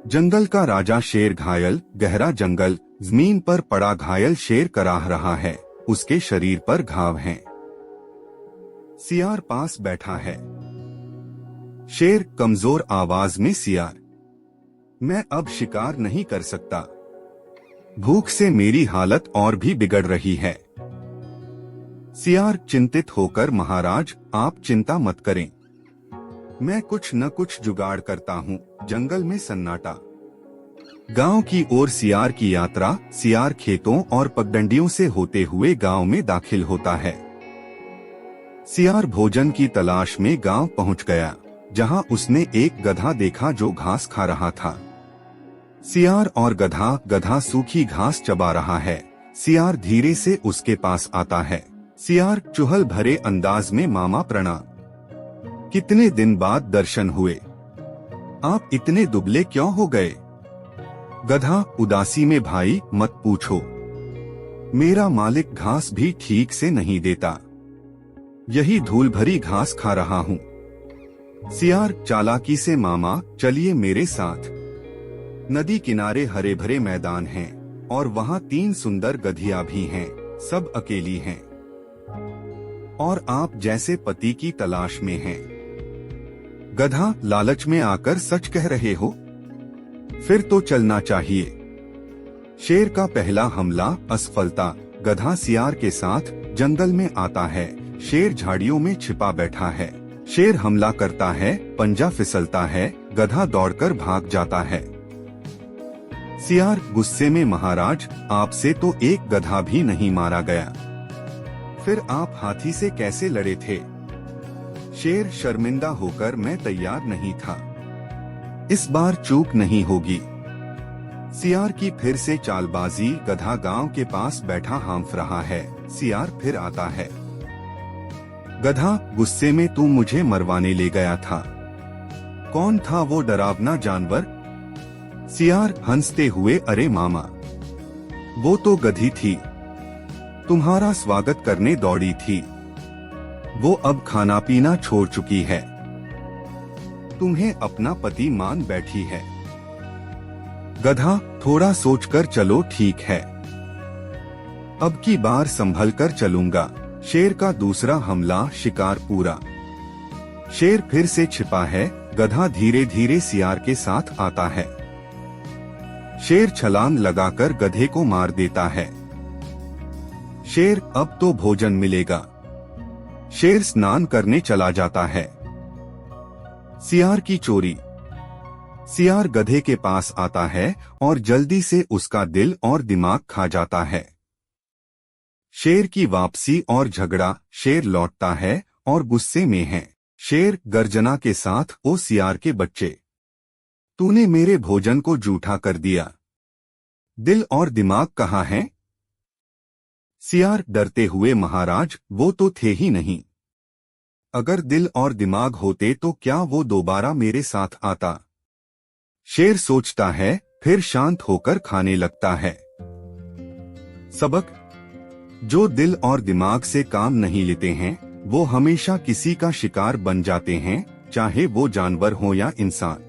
जंगल का राजा शेर घायल, गहरा जंगल, जमीन पर पड़ा घायल शेर कराह रहा है, उसके शरीर पर घाव हैं। सियार पास बैठा है। शेर कमजोर आवाज में, सियार, मैं अब शिकार नहीं कर सकता। भूख से मेरी हालत और भी बिगड़ रही है। सियार चिंतित होकर, महाराज आप चिंता मत करें, मैं कुछ न कुछ जुगाड़ करता हूँ। जंगल में सन्नाटा। गांव की ओर सियार की यात्रा। सियार खेतों और पगडंडियों से होते हुए गांव में दाखिल होता है। सियार भोजन की तलाश में गांव पहुंच गया, जहां उसने एक गधा देखा जो घास खा रहा था। सियार और गधा सूखी घास चबा रहा है। सियार धीरे से उसके पास आता है। सियार चुहल भरे अंदाज में, मामा प्रणाम, कितने दिन बाद दर्शन हुए, आप इतने दुबले क्यों हो गए? गधा उदासी में, भाई मत पूछो, मेरा मालिक घास भी ठीक से नहीं देता, यही धूल भरी घास खा रहा हूँ। सियार चालाकी से, मामा चलिए मेरे साथ। नदी किनारे हरे भरे मैदान हैं और वहाँ 3 सुंदर गधिया भी हैं, सब अकेली हैं और आप जैसे पति की तलाश में हैं। गधा लालच में आकर, सच कह रहे हो? फिर तो चलना चाहिए। शेर का पहला हमला असफलता। गधा सियार के साथ जंगल में आता है। शेर झाड़ियों में छिपा बैठा है। शेर हमला करता है, पंजा फिसलता है, गधा दौड़कर भाग जाता है। सियार गुस्से में, महाराज आपसे तो एक गधा भी नहीं मारा गया, फिर आप हाथी से कैसे लड़े थे? शेर शर्मिंदा होकर, मैं तैयार नहीं था, इस बार चूक नहीं होगी। सियार की फिर से चालबाजी। गधा गांव के पास बैठा हांफ रहा है। सियार फिर आता है। गधा गुस्से में, तू मुझे मरवाने ले गया था, कौन था वो डरावना जानवर? सियार हंसते हुए, अरे मामा, वो तो गधी थी, तुम्हारा स्वागत करने दौड़ी थी, वो अब खाना पीना छोड़ चुकी है, तुम्हें अपना पति मान बैठी है। गधा, थोड़ा सोचकर चलो, ठीक है, अब की बार संभल कर चलूंगा। शेर का दूसरा हमला, शिकार पूरा। शेर फिर से छिपा है। गधा धीरे धीरे सियार के साथ आता है। शेर छलांग लगाकर गधे को मार देता है। शेर, अब तो भोजन मिलेगा। शेर स्नान करने चला जाता है। सियार की चोरी। सियार गधे के पास आता है और जल्दी से उसका दिल और दिमाग खा जाता है। शेर की वापसी और झगड़ा। शेर लौटता है और गुस्से में है। शेर गर्जना के साथ, ओ सियार के बच्चे, तूने मेरे भोजन को जूठा कर दिया, दिल और दिमाग कहाँ हैं? सियार डरते हुए, महाराज वो तो थे ही नहीं, अगर दिल और दिमाग होते तो क्या वो दोबारा मेरे साथ आता? शेर सोचता है, फिर शांत होकर खाने लगता है। सबक, जो दिल और दिमाग से काम नहीं लेते हैं वो हमेशा किसी का शिकार बन जाते हैं, चाहे वो जानवर हो या इंसान।